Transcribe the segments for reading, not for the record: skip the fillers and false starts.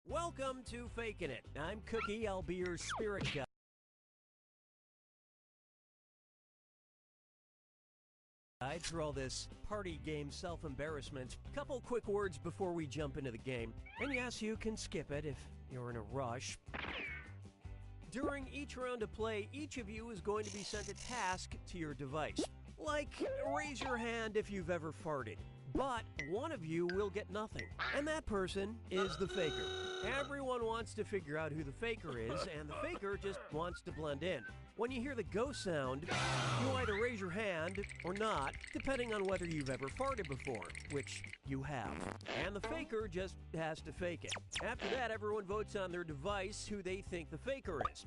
Welcome to Fakin' It. I'm Cookie. I'll be your spirit guide through all this party game self-embarrassment. Couple quick words before we jump into the game. And yes, you can skip it if you're in a rush. During each round of play, each of you is going to be sent a task to your device. Like, raise your hand if you've ever farted. But one of you will get nothing, and that person is the faker. Everyone wants to figure out who the faker is, and the faker just wants to blend in. When you hear the go sound, you either raise your hand or not, depending on whether you've ever farted before, which you have. And the faker just has to fake it. After that, everyone votes on their device who they think the faker is.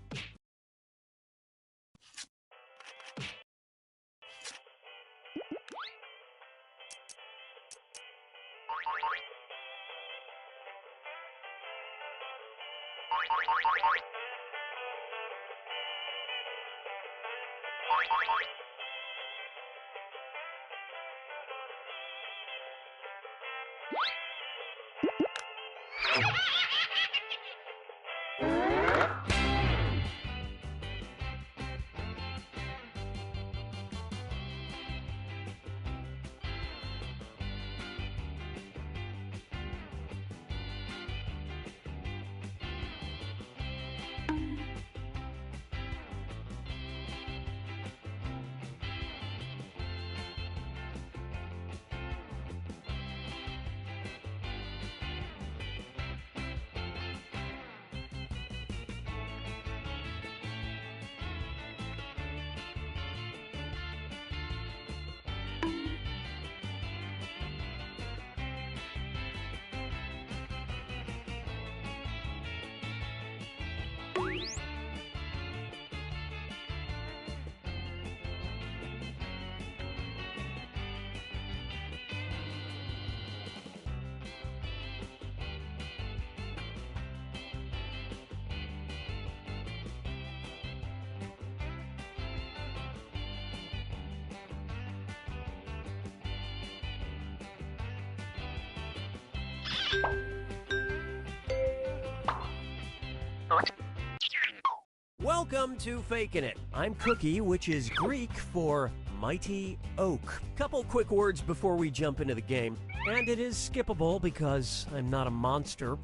Welcome to Fakin' It. I'm Cookie, which is Greek for mighty oak. Couple quick words before we jump into the game, and it is skippable because I'm not a monster.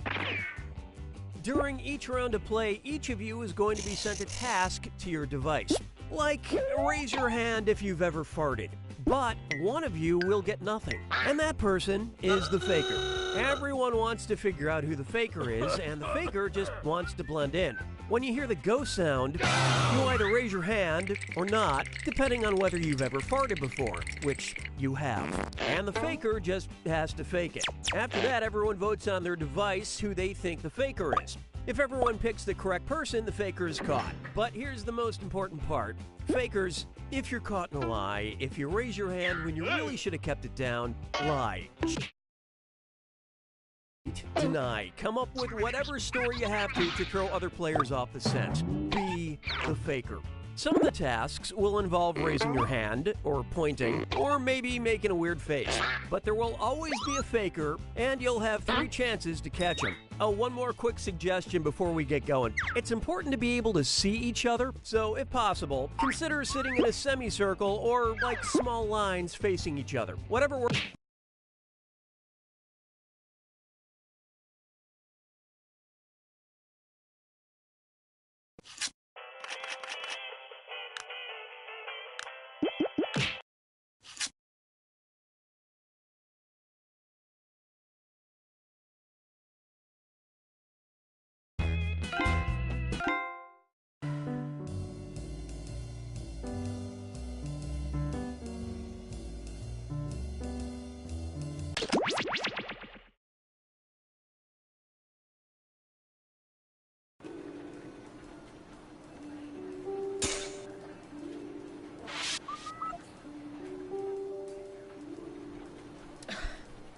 During each round of play, each of you is going to be sent a task to your device. Like, raise your hand if you've ever farted. But one of you will get nothing, and that person is the faker. Everyone wants to figure out who the faker is, and the faker just wants to blend in. When you hear the go sound, you either raise your hand or not, depending on whether you've ever farted before, which you have. And the faker just has to fake it. After that, everyone votes on their device who they think the faker is. If everyone picks the correct person, the faker is caught. But here's the most important part. Fakers, if you're caught in a lie, if you raise your hand when you really should have kept it down, lie. Deny. Come up with whatever story you have to throw other players off the scent. Be the faker. Some of the tasks will involve raising your hand, or pointing, or maybe making a weird face. But there will always be a faker, and you'll have 3 chances to catch him. Oh, one more quick suggestion before we get going. It's important to be able to see each other, so if possible, consider sitting in a semicircle or like small lines facing each other. Whatever works.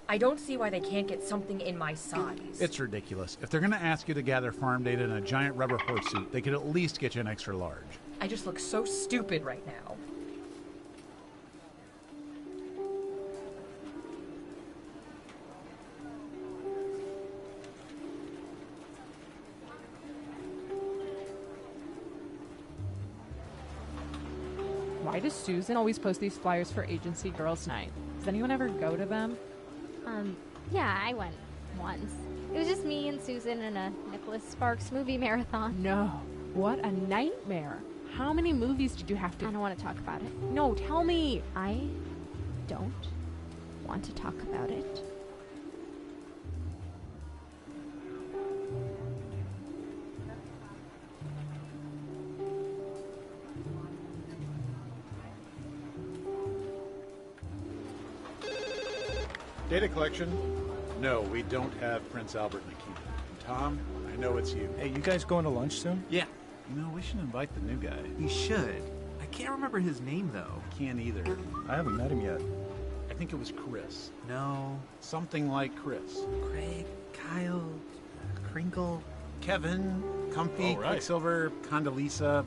I don't see why they can't get something in my size. It's ridiculous. If they're going to ask you to gather farm data in a giant rubber horse suit, they could at least get you an extra large. I just look so stupid right now. Why does Susan always post these flyers for Agency Girls Night? Does anyone ever go to them? Yeah, I went once. It was just me and Susan in a Nicholas Sparks movie marathon. No. What a nightmare. How many movies did you have to... I don't want to talk about it. No, tell me. I don't want to talk about it. Data collection? No, we don't have Prince Albert in the kingdom. Tom, I know it's you. Hey, you guys going to lunch soon? Yeah. You know, we should invite the new guy. You should. I can't remember his name, though. Can't either. I haven't met him yet. I think it was Chris. No. Something like Chris. Craig, Kyle, Crinkle. Kevin, Comfy, All right. Quicksilver, Condoleezza,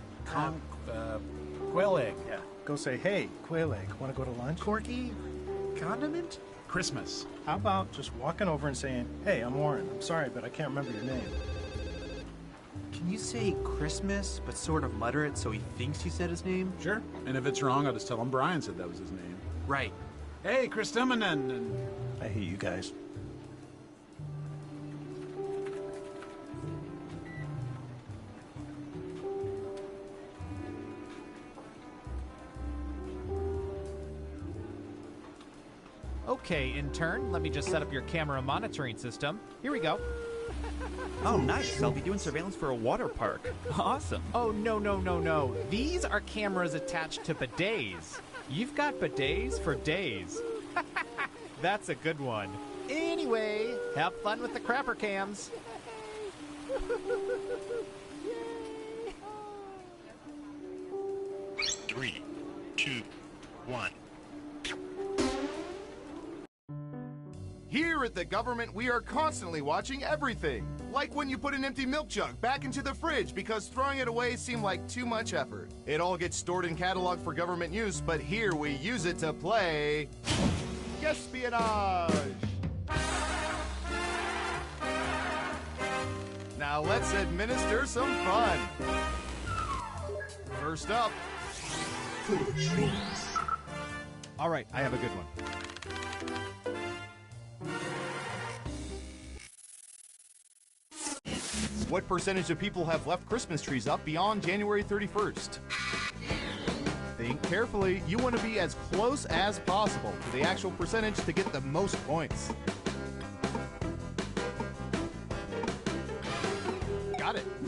Quail Egg. Yeah. Go say, hey, Quail Egg, want to go to lunch? Corky? Condiment? Christmas. How about just walking over and saying, hey, I'm Warren. I'm sorry, but I can't remember your name. Can you say Christmas, but sort of mutter it so he thinks you said his name? Sure. And if it's wrong, I'll just tell him Brian said that was his name. Right. Hey, Chris Timonen. I hate you guys. Okay, intern, let me just set up your camera monitoring system. Here we go. Oh, nice. I'll be doing surveillance for a water park. Awesome. Oh, no. These are cameras attached to bidets. You've got bidets for days. That's a good one. Anyway, have fun with the crapper cams. 3, 2, 1. Here at the government, we are constantly watching everything. Like when you put an empty milk jug back into the fridge because throwing it away seemed like too much effort. It all gets stored and cataloged for government use, but here we use it to play espionage. Now let's administer some fun. First up. All right, I have a good one. What percentage of people have left Christmas trees up beyond January 31st? Think carefully. You want to be as close as possible to the actual percentage to get the most points.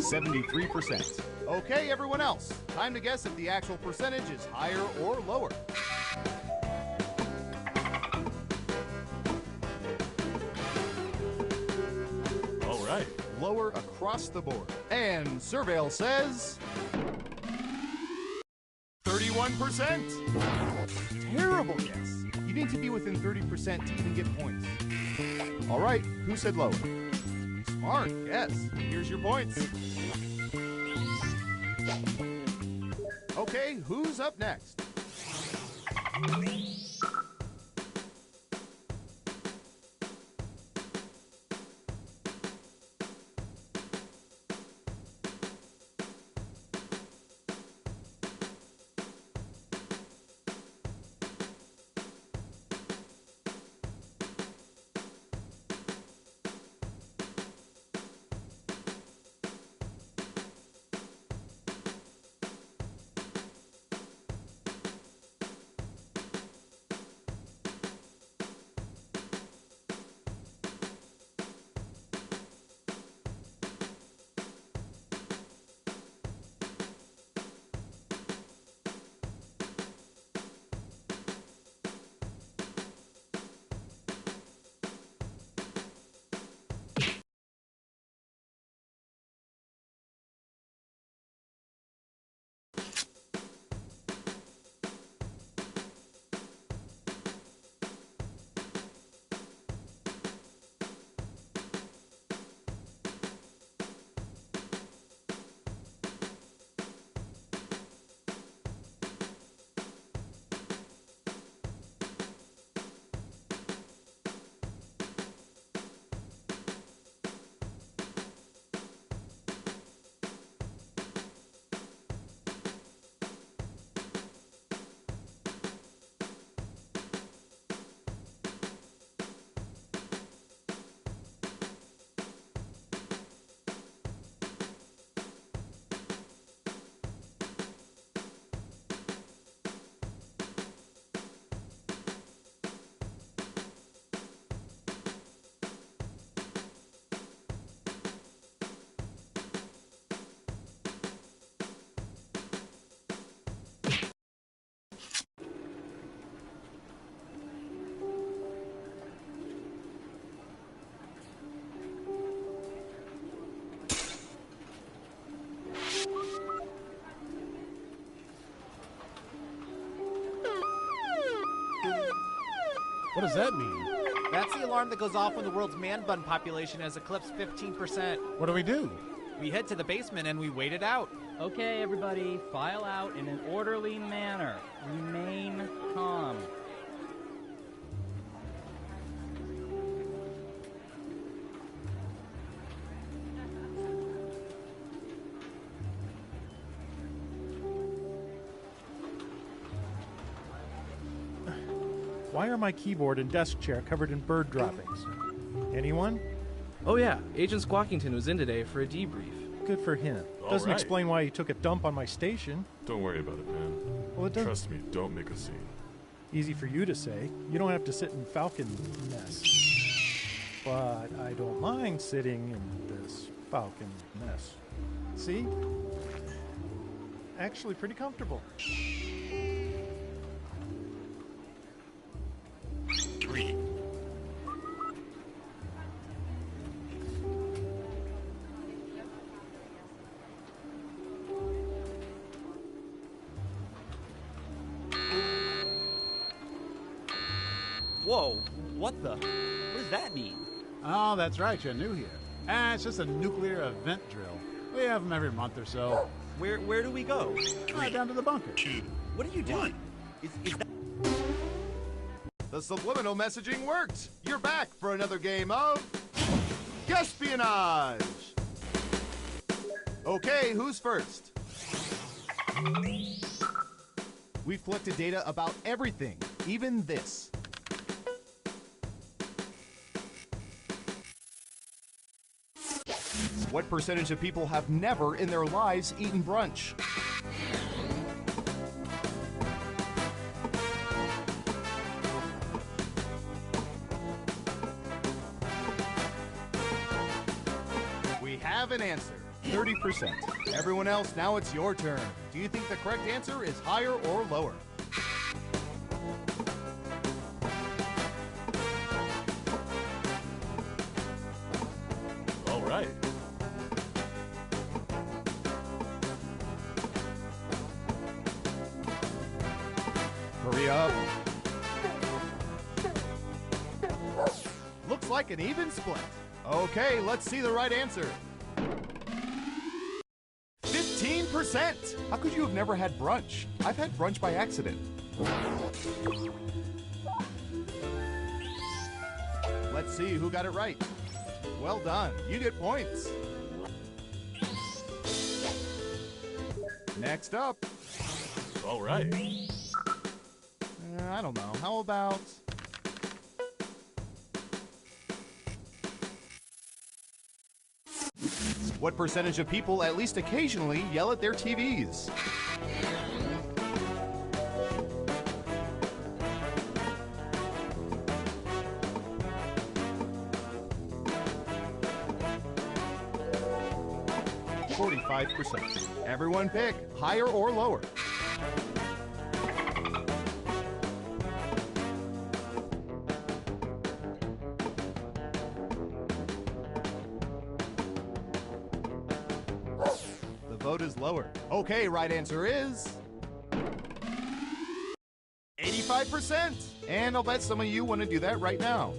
73%. Okay, everyone else, time to guess if the actual percentage is higher or lower. All right. Lower across the board. And Surveil says 31%. Terrible guess. You need to be within 30% to even get points. All right, who said lower? Smart guess. Here's your points. Okay, who's up next? What does that mean? That's the alarm that goes off when the world's man bun population has eclipsed 15%. What do we do? We head to the basement and we wait it out. Okay, everybody, file out in an orderly manner. Remain calm. Why are my keyboard and desk chair covered in bird droppings? Anyone? Oh yeah, Agent Squawkington was in today for a debrief. Good for him. Doesn't explain why he took a dump on my station. Don't worry about it, man. Well, it doesn't. Trust me, don't make a scene. Easy for you to say. You don't have to sit in Falcon mess. But I don't mind sitting in this Falcon mess. See? Actually pretty comfortable. 3. Whoa, what the? What does that mean? Oh, that's right, you're new here. It's just a nuclear event drill. We have them every month or so. Where do we go? Down to the bunker. 2. What are you doing? Is that... The subliminal messaging worked. You're back for another game of Espionage. Okay, who's first? We've collected data about everything, even this. What percentage of people have never in their lives eaten brunch? We have an answer. 30%. Everyone else, now it's your turn. Do you think the correct answer is higher or lower? All right. Hurry up. Looks like an even split. Okay, let's see the right answer. 15%! How could you have never had brunch? I've had brunch by accident. Let's see who got it right. Well done. You get points. Next up. All right. I don't know. How about... What percentage of people at least occasionally yell at their TVs? %. Everyone pick higher or lower. The vote is lower. Okay, right answer is 85%. And I'll bet some of you want to do that right now.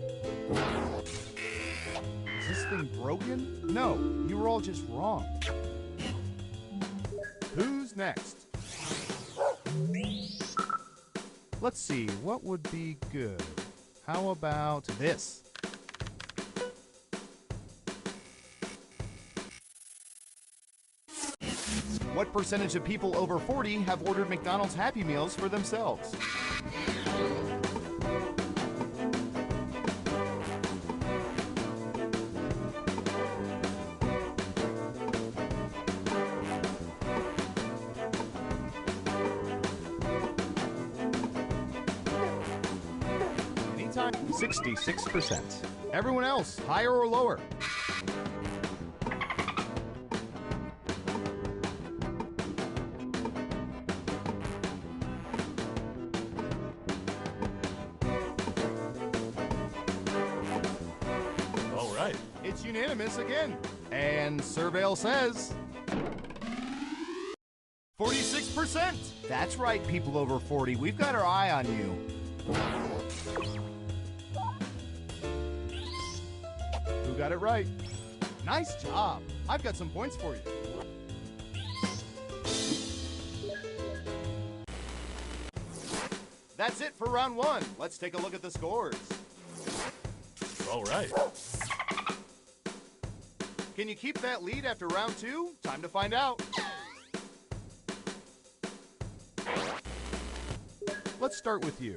Is this thing broken? No, you were all just wrong. Who's next? Let's see, what would be good? How about this? What percentage of people over 40 have ordered McDonald's Happy Meals for themselves? Anytime, 66%. Everyone else, higher or lower? It's unanimous again. And Surveil says 46%. That's right, people over 40. We've got our eye on you. Who got it right? Nice job. I've got some points for you. That's it for round one. Let's take a look at the scores. All right. Can you keep that lead after round two? Time to find out. Let's start with you.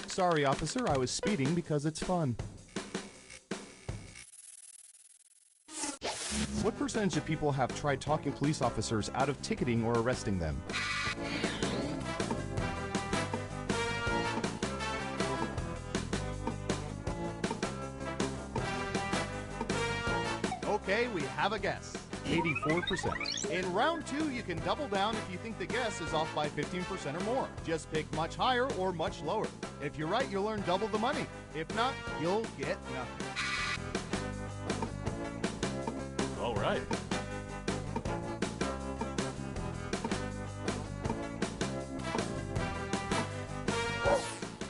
Sorry, officer, I was speeding because it's fun. What percentage of people have tried talking police officers out of ticketing or arresting them? Okay, we have a guess. 84%. In round two, you can double down if you think the guess is off by 15% or more. Just pick much higher or much lower. If you're right, you'll earn double the money. If not, you'll get nothing. All right.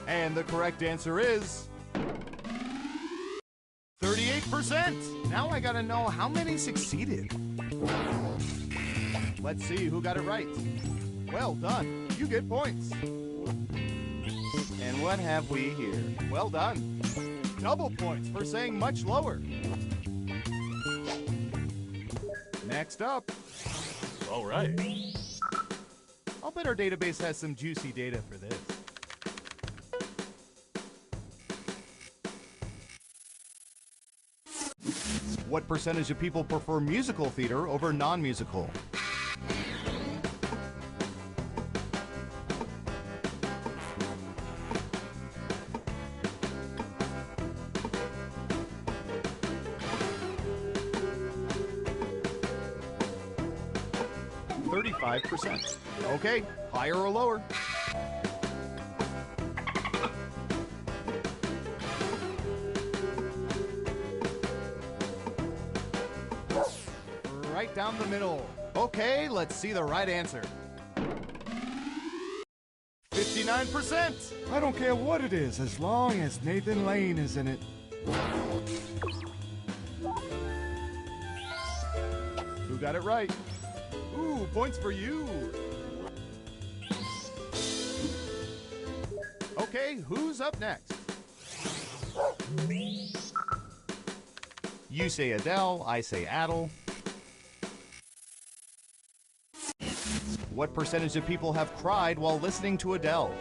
And the correct answer is 38%. Now I gotta know how many succeeded. Let's see who got it right. Well done. You get points. And what have we here? Well done. Double points for saying much lower. Next up. All right. I'll bet our database has some juicy data for this. What percentage of people prefer musical theater over non-musical? 35%. Okay, higher or lower? Right down the middle. Okay, let's see the right answer. 59%. I don't care what it is, as long as Nathan Lane is in it. Who got it right? Ooh, points for you. Okay, who's up next? You say Adele, I say Adele. What percentage of people have cried while listening to Adele?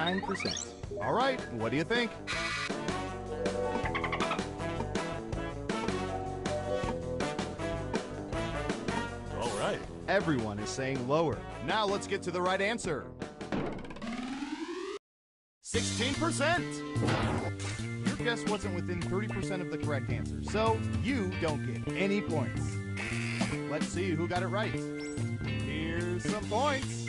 %. All right, what do you think? All right. Everyone is saying lower. Now let's get to the right answer. 16%. Your guess wasn't within 30% of the correct answer, so you don't get any points. Let's see who got it right. Here's some points.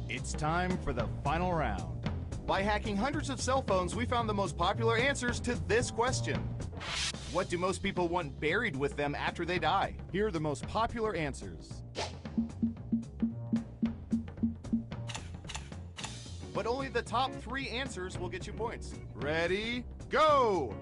It's time for the final round. By hacking hundreds of cell phones, we found the most popular answers to this question. What do most people want buried with them after they die? Here are the most popular answers. But only the top 3 answers will get you points. Ready, go!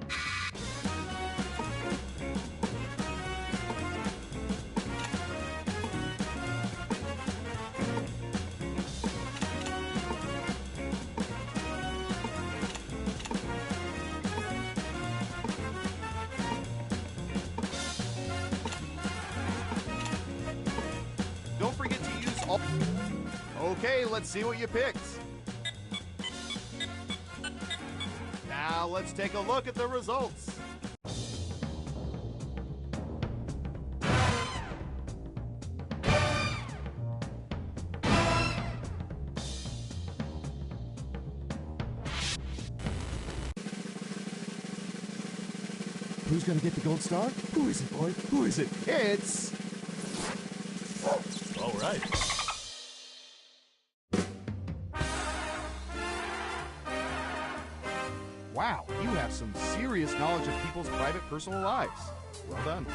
Don't forget to use all... Okay, let's see what you picked. Now let's take a look at the results. Who's gonna get the gold star? Who is it, boy? Who is it? It's... All right. Wow, you have some serious knowledge of people's private personal lives. Well done.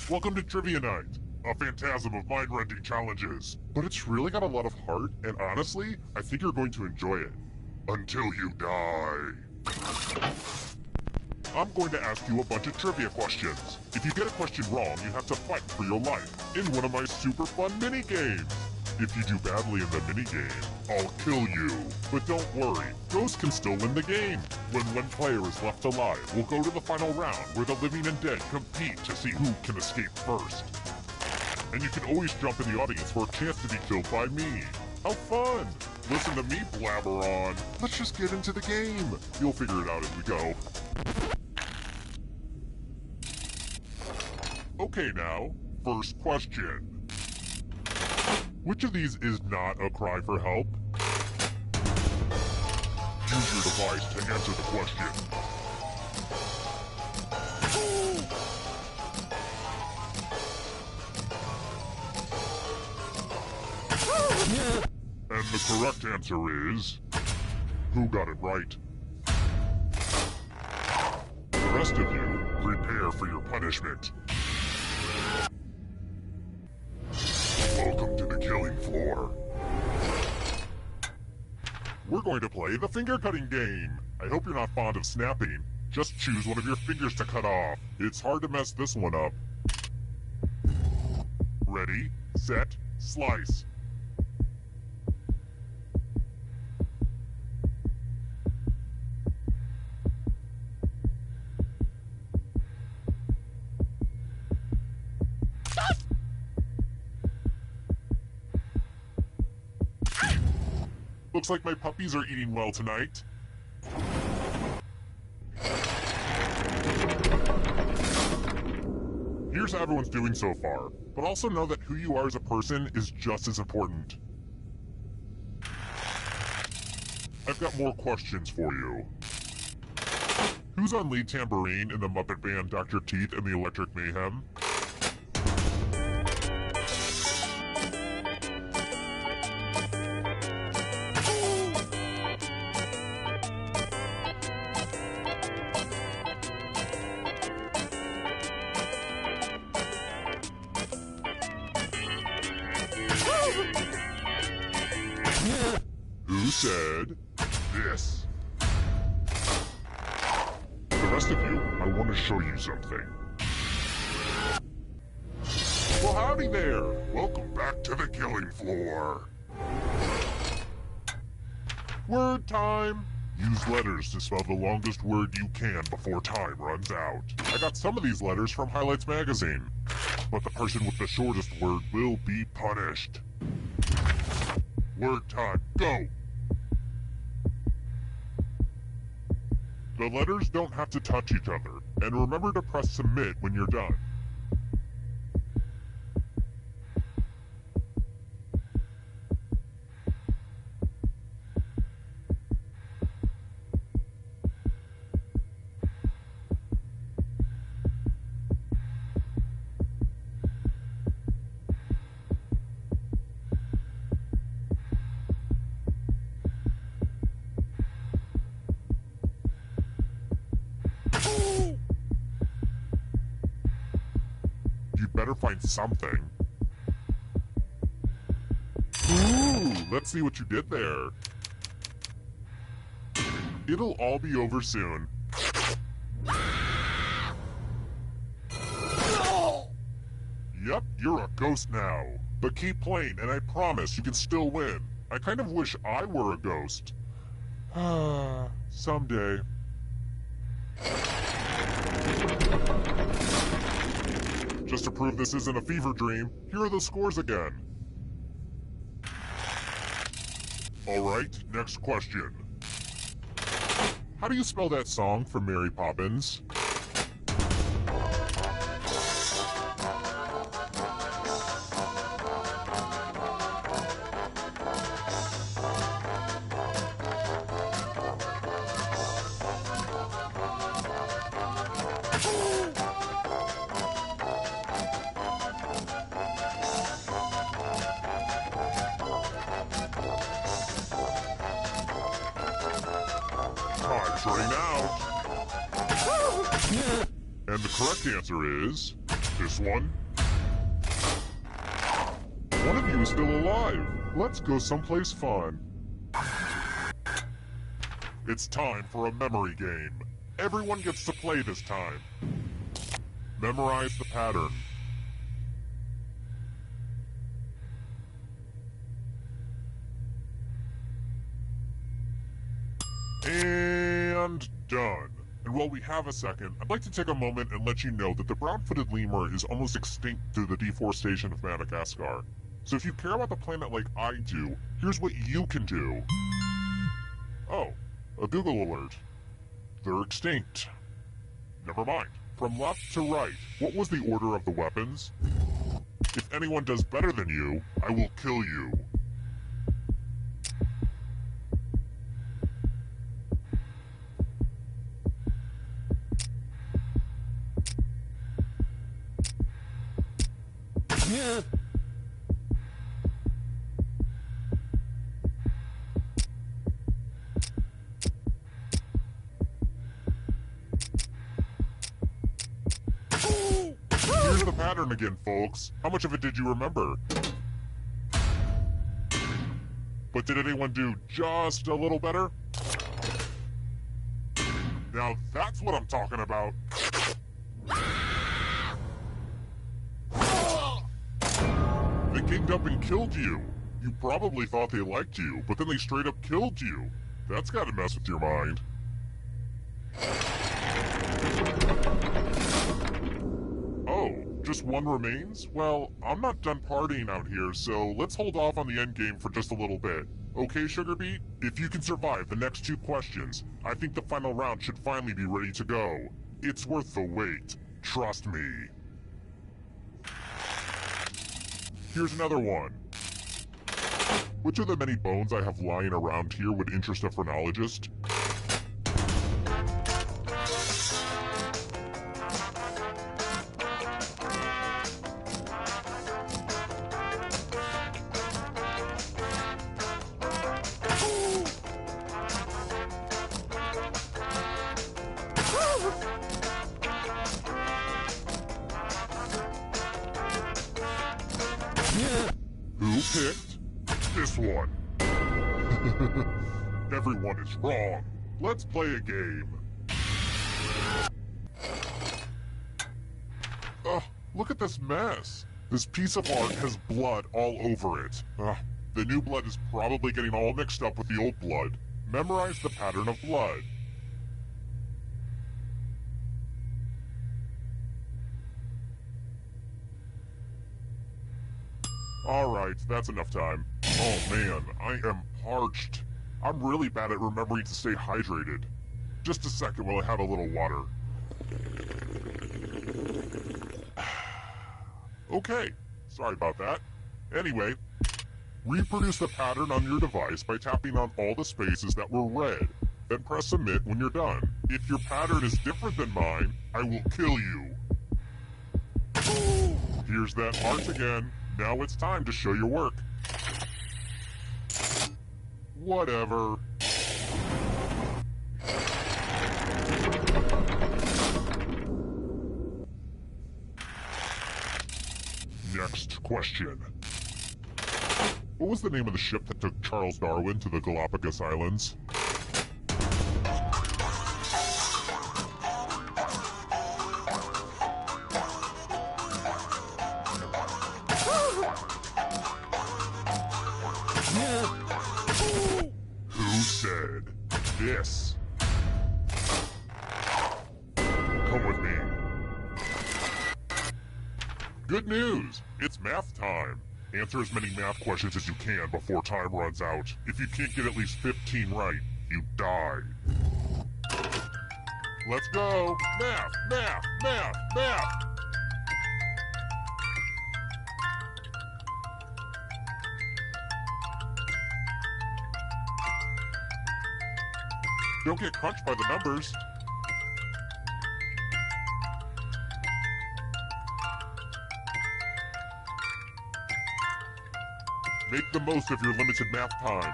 Welcome to Trivia Night, a phantasm of mind-rending challenges. But it's really got a lot of heart, and honestly, I think you're going to enjoy it. Until you die. I'm going to ask you a bunch of trivia questions. If you get a question wrong, you have to fight for your life in one of my super fun mini-games. If you do badly in the minigame, I'll kill you. But don't worry, ghosts can still win the game. When one player is left alive, we'll go to the final round where the living and dead compete to see who can escape first. And you can always jump in the audience for a chance to be killed by me. How fun! Listen to me blabber on. Let's just get into the game. You'll figure it out as we go. Okay now, first question. Which of these is not a cry for help? Use your device to answer the question. And the correct answer is... who got it right? The rest of you, prepare for your punishment. Welcome to the killing floor. We're going to play the finger-cutting game. I hope you're not fond of snapping. Just choose one of your fingers to cut off. It's hard to mess this one up. Ready, set, slice. Looks like my puppies are eating well tonight. Here's how everyone's doing so far, but also know that who you are as a person is just as important. I've got more questions for you. Who's on lead tambourine in the Muppet band Dr. Teeth and the Electric Mayhem? Who said this? The rest of you, I want to show you something. Well, howdy there. Welcome back to the killing floor. Word time. Use letters to spell the longest word you can before time runs out. I got some of these letters from Highlights magazine, but the person with the shortest word will be punished. Word time, go! The letters don't have to touch each other, and remember to press submit when you're done. You better find something. Ooh, let's see what you did there. It'll all be over soon. Yep, you're a ghost now. But keep playing, and I promise you can still win. I kind of wish I were a ghost. Someday. Just to prove this isn't a fever dream, here are the scores again. Alright, next question. How do you spell that song from Mary Poppins? Time's running out. And the correct answer is this one. One of you is still alive. Let's go someplace fun. It's time for a memory game. Everyone gets to play this time. Memorize the pattern. And done. And while we have a second, I'd like to take a moment and let you know that the brown-footed lemur is almost extinct through the deforestation of Madagascar. So if you care about the planet like I do, here's what you can do. Oh, a Google alert. They're extinct. Never mind. From left to right, what was the order of the weapons? If anyone does better than you, I will kill you. Yeah. Here's the pattern again, folks. How much of it did you remember? But did anyone do just a little better? Now that's what I'm talking about. They ganged up and killed you. You probably thought they liked you, but then they straight up killed you. That's gotta mess with your mind. Oh, just one remains? Well, I'm not done partying out here, so let's hold off on the endgame for just a little bit. Okay, Sugarbeet? If you can survive the next 2 questions, I think the final round should finally be ready to go. It's worth the wait. Trust me. Here's another one. Which of the many bones I have lying around here would interest a phrenologist? Who picked this one? Everyone is wrong. Let's play a game. Ugh, look at this mess. This piece of art has blood all over it. The new blood is probably getting all mixed up with the old blood. Memorize the pattern of blood. Alright, that's enough time. Oh man, I am parched. I'm really bad at remembering to stay hydrated. Just a second while I have a little water. Okay, sorry about that. Anyway, reproduce the pattern on your device by tapping on all the spaces that were red. Then press submit when you're done. If your pattern is different than mine, I will kill you. Here's that heart again. Now it's time to show your work. Whatever. Next question. What was the name of the ship that took Charles Darwin to the Galapagos Islands? Who said this? Come with me. Good news! It's math time. Answer as many math questions as you can before time runs out. If you can't get at least 15 right, you die. Let's go! Math! Math! Math! Math! Don't get crunched by the numbers. Make the most of your limited math time.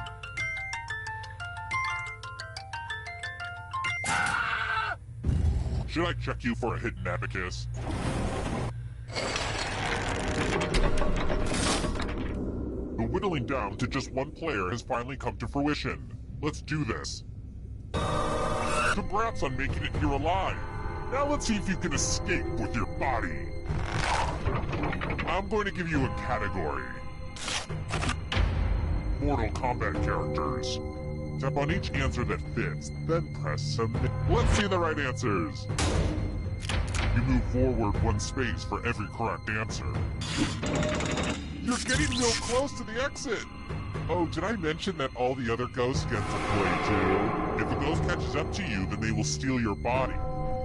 Should I check you for a hidden abacus? whittling down to just one player has finally come to fruition. Let's do this. Congrats on making it here alive. Now let's see if you can escape with your body. I'm going to give you a category. Mortal Kombat characters. Tap on each answer that fits, then press submit. Let's see the right answers. You move forward one space for every correct answer. You're getting real close to the exit. Oh, did I mention that all the other ghosts get to play too? If a ghost catches up to you, then they will steal your body.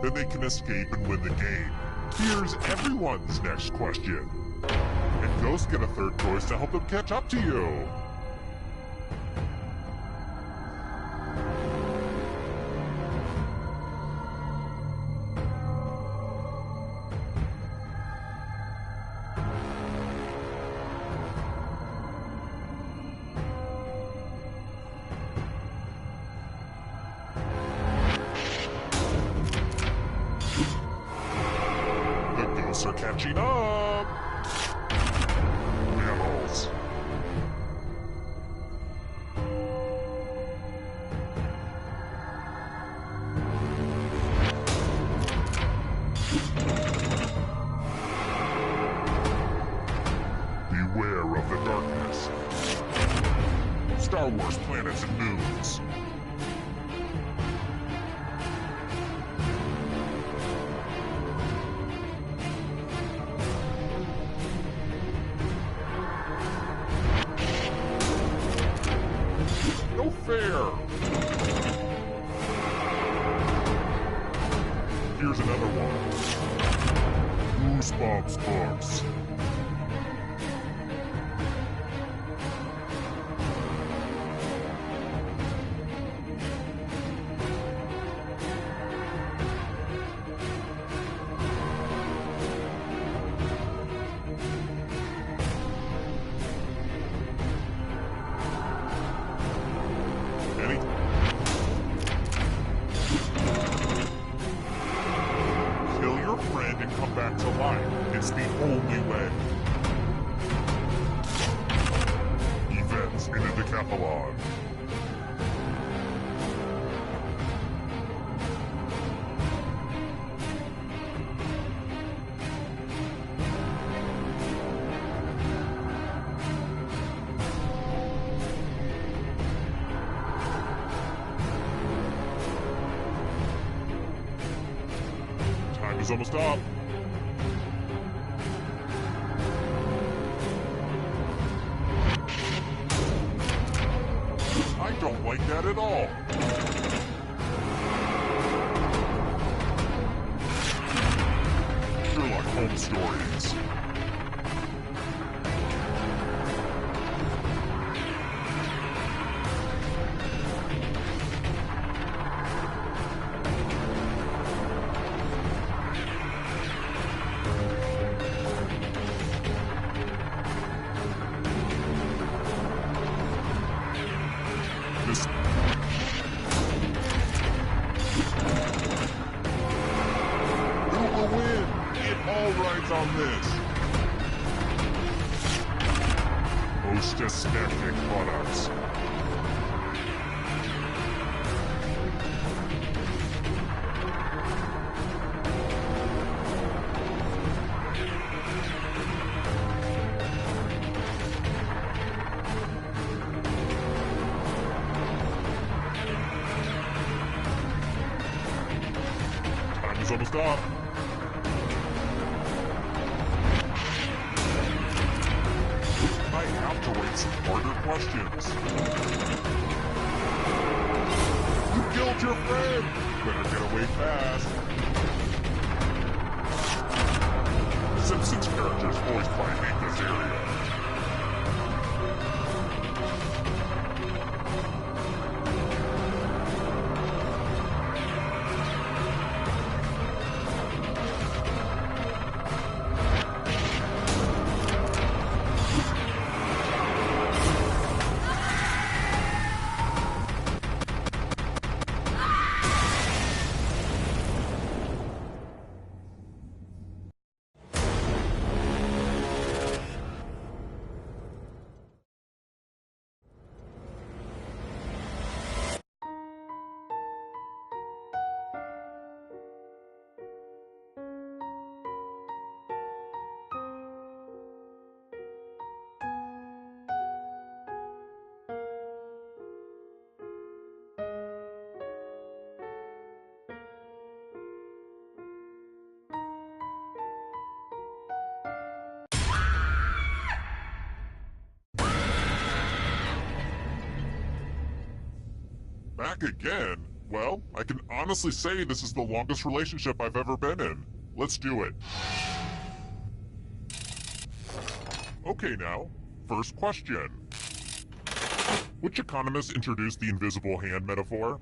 Then they can escape and win the game. Here's everyone's next question. And ghosts get a third choice to help them catch up to you. Are catching up! Mammals. Beware of the darkness. Star Wars planets and moons. Fair. Here's another one. Goosebumps books. Come back to life. It's the only way. Events in a decathlon. Time is almost up. I don't like that at all. Sherlock Holmes stories. This who will win? It all rides on this. Hostess Snack products. It's almost up. I have to wait some harder questions. You killed your friend! Better get away fast. Simpsons characters voiced by Hank Azaria. Back again? Well, I can honestly say this is the longest relationship I've ever been in. Let's do it. Okay now, first question. Which economist introduced the invisible hand metaphor?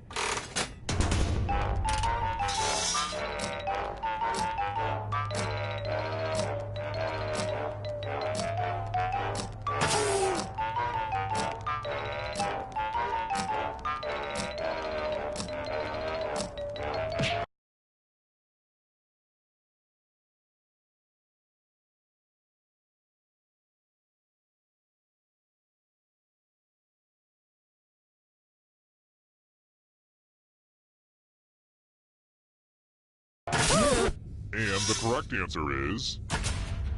And the correct answer is...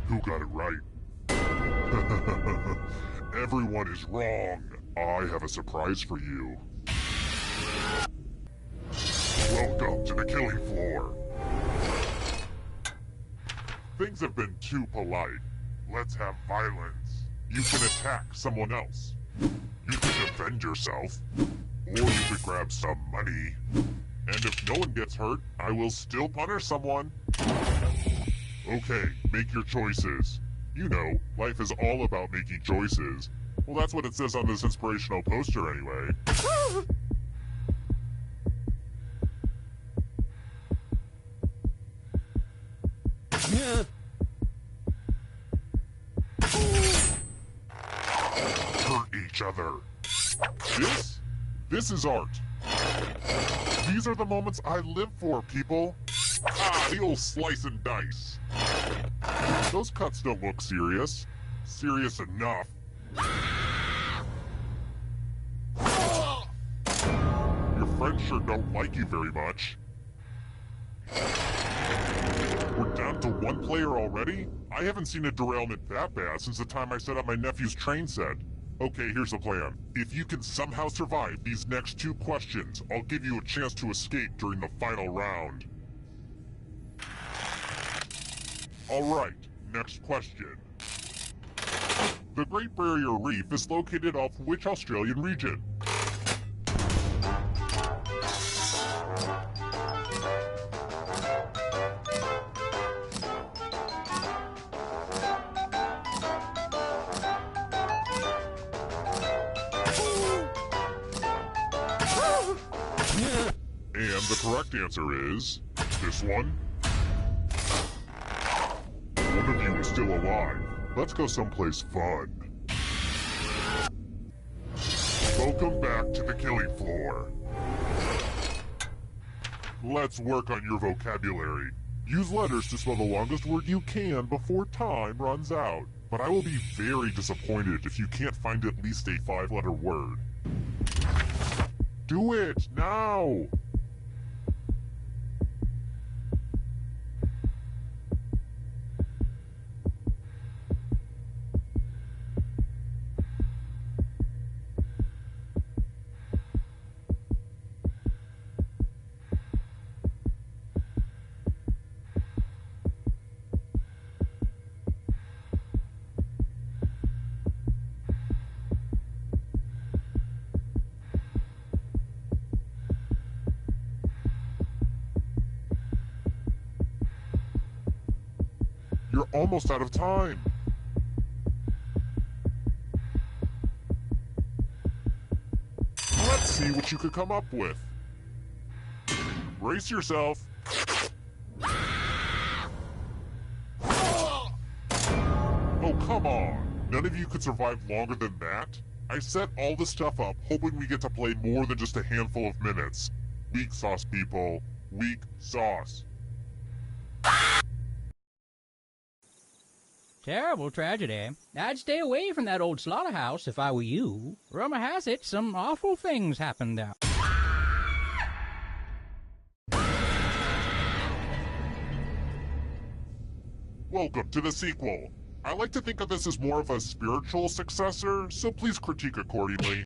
Who got it right? Everyone is wrong. I have a surprise for you. Welcome to the killing floor. Things have been too polite. Let's have violence. You can attack someone else. You can defend yourself. Or you could grab some money. And if no one gets hurt, I will still punish someone. Okay, make your choices. You know, life is all about making choices. Well, that's what it says on this inspirational poster anyway. Hurt each other. This is art. These are the moments I live for, people. Ah, the old slice and dice. Those cuts don't look serious. Serious enough. Your friends sure don't like you very much. We're down to one player already? I haven't seen a derailment that bad since the time I set up my nephew's train set. Okay, here's the plan. If you can somehow survive these next 2 questions, I'll give you a chance to escape during the final round. Alright, next question. The Great Barrier Reef is located off which Australian region? And the correct answer is... this one? One of you is still alive. Let's go someplace fun. Welcome back to the killing floor. Let's work on your vocabulary. Use letters to spell the longest word you can before time runs out. But I will be very disappointed if you can't find at least a 5-letter word. Do it, now! You're almost out of time. Let's see what you could come up with. Brace yourself. Oh, come on. None of you could survive longer than that? I set all this stuff up hoping we get to play more than just a handful of minutes. Weak sauce, people. Weak sauce. Terrible tragedy. I'd stay away from that old slaughterhouse if I were you. Rumor has it some awful things happened there. Welcome to the sequel. I like to think of this as more of a spiritual successor, so please critique accordingly.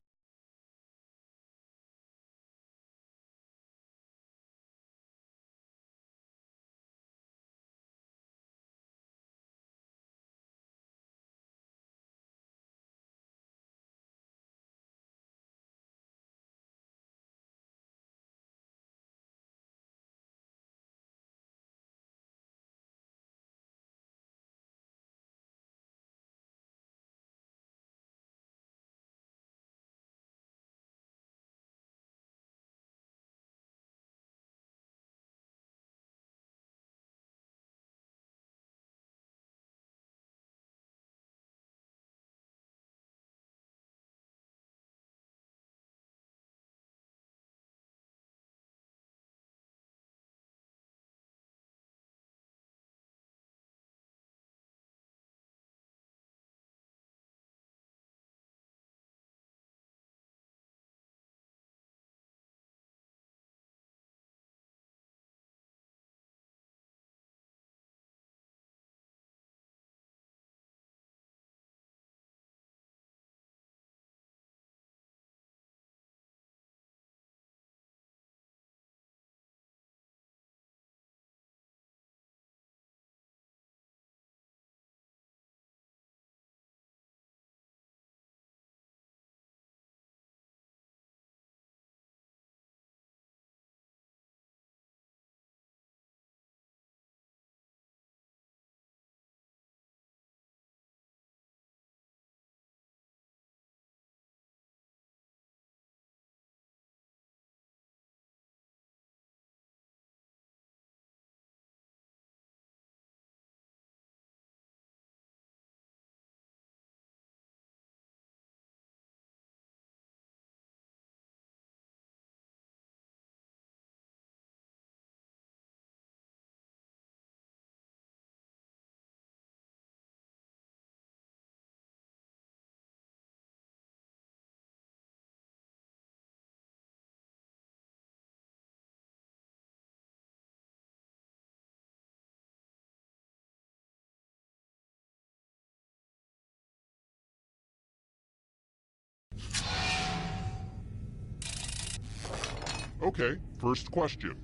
Okay, first question.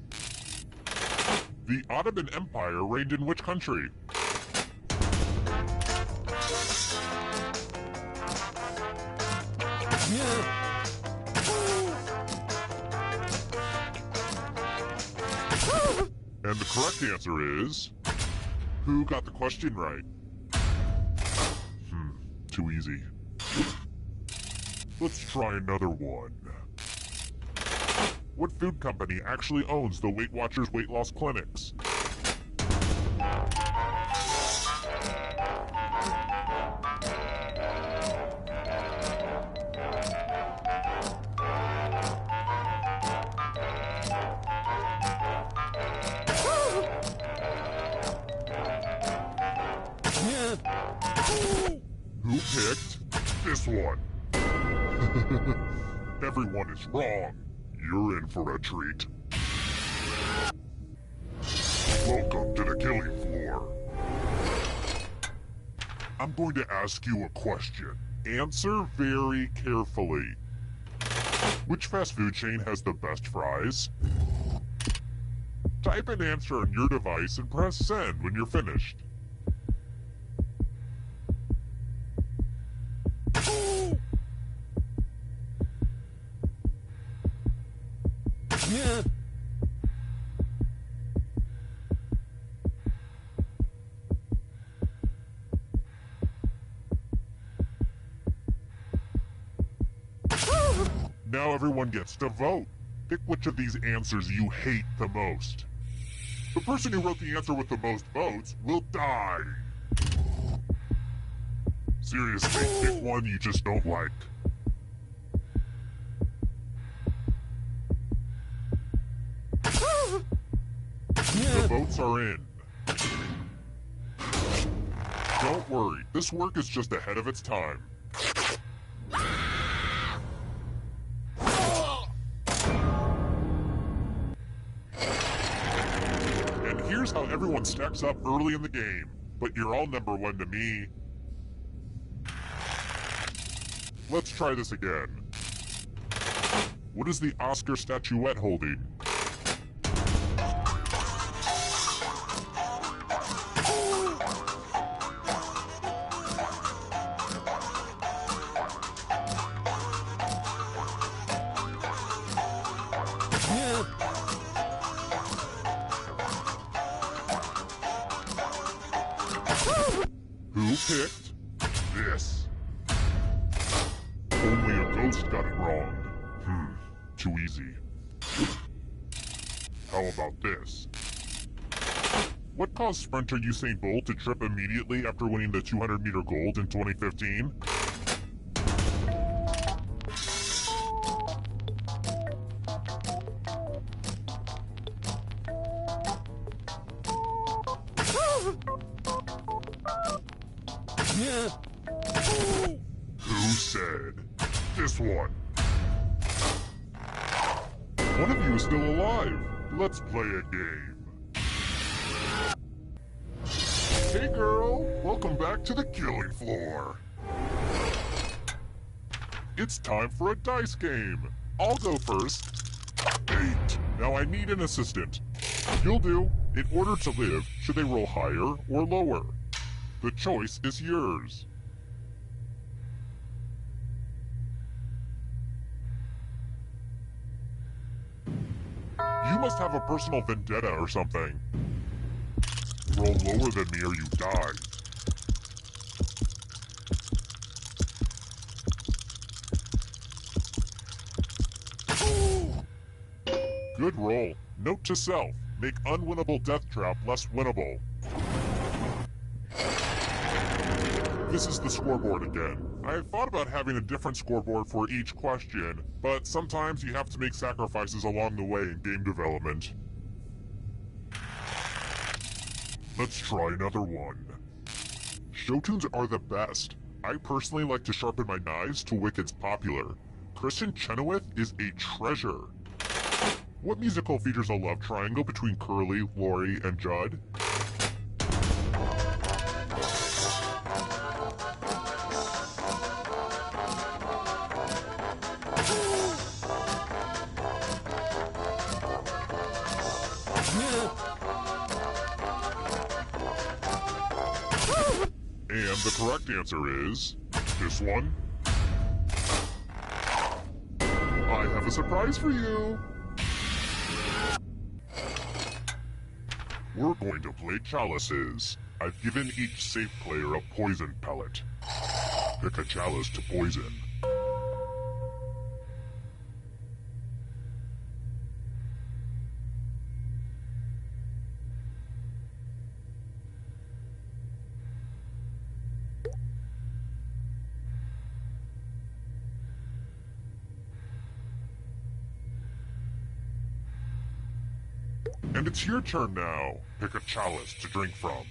The Ottoman Empire reigned in which country? And the correct answer is... Who got the question right? Too easy. Let's try another one. What food company actually owns the Weight Watchers weight loss clinics? Who picked this one? Everyone is wrong. You're in for a treat. Welcome to the killing floor. I'm going to ask you a question. Answer very carefully. Which fast food chain has the best fries? Type an answer on your device and press send when you're finished. Now everyone gets to vote. Pick which of these answers you hate the most. The person who wrote the answer with the most votes will die. Seriously, pick one you just don't like. The votes are in. Don't worry, this work is just ahead of its time. And here's how everyone stacks up early in the game, but you're all number one to me. Let's try this again. What is the Oscar statuette holding? Who picked this? Only a ghost got it wrong. Too easy. How about this? What caused sprinter Usain Bolt to trip immediately after winning the 200-meter gold in 2015? Who said this one? One of you is still alive. Let's play a game. Hey girl, welcome back to the killing floor. It's time for a dice game. I'll go first. 8. Now I need an assistant. You'll do. In order to live, should they roll higher or lower? The choice is yours. You must have a personal vendetta or something. Roll lower than me or you die. Good roll. Note to self. Make unwinnable death trap less winnable. This is the scoreboard again. I had thought about having a different scoreboard for each question, but sometimes you have to make sacrifices along the way in game development. Let's try another one. Show tunes are the best. I personally like to sharpen my knives to Wicked's Popular. Kristen Chenoweth is a treasure. What musical features a love triangle between Curly, Lori, and Judd? And the correct answer is this one. I have a surprise for you. We're going to play chalices. I've given each safe player a poison pellet. Pick a chalice to poison. And it's your turn now. Pick a chalice to drink from.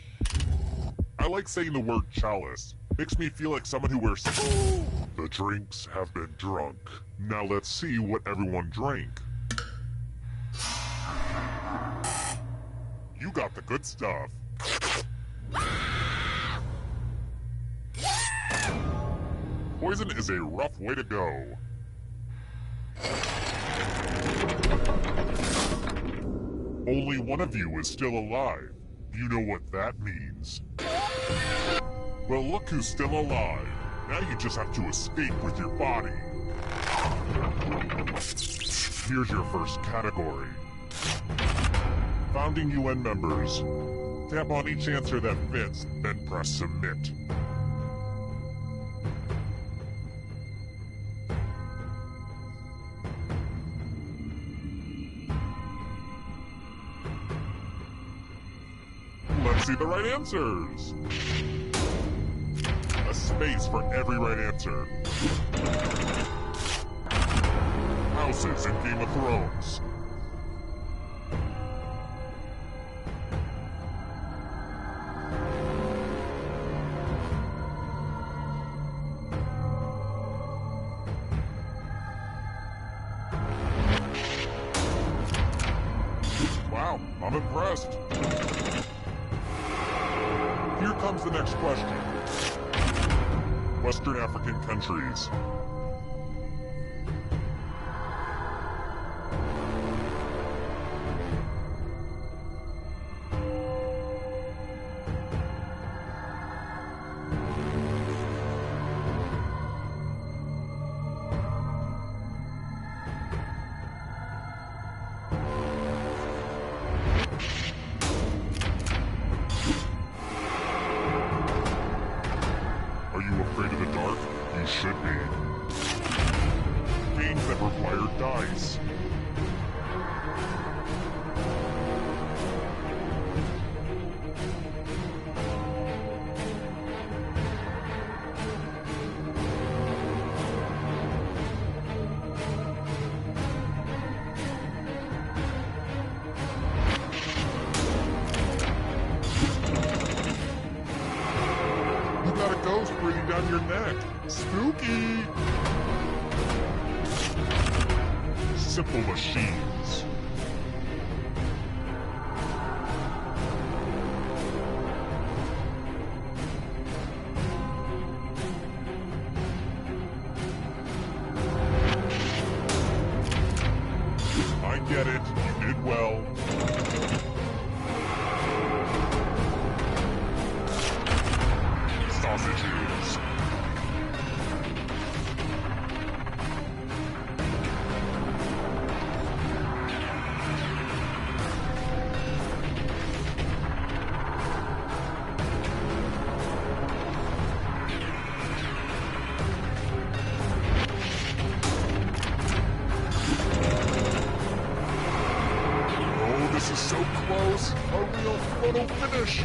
I like saying the word chalice. Makes me feel like someone who wears... The drinks have been drunk. Now let's see what everyone drank. You got the good stuff. Poison is a rough way to go. Only one of you is still alive. You know what that means. Well, look who's still alive. Now you just have to escape with your body. Here's your first category. Founding UN members. Tap on each answer that fits, then press submit. Let's see the right answers. A space for every right answer. Houses in Game of Thrones. Wow, I'm impressed. Here comes the next question. Western African countries. Are you afraid of the dark? You should be. Games that require dice. You got a ghost breathing down your neck. Spooky! Simple machines. I get it. You did well. Sausages. Oh, this is so close. A real photo finish.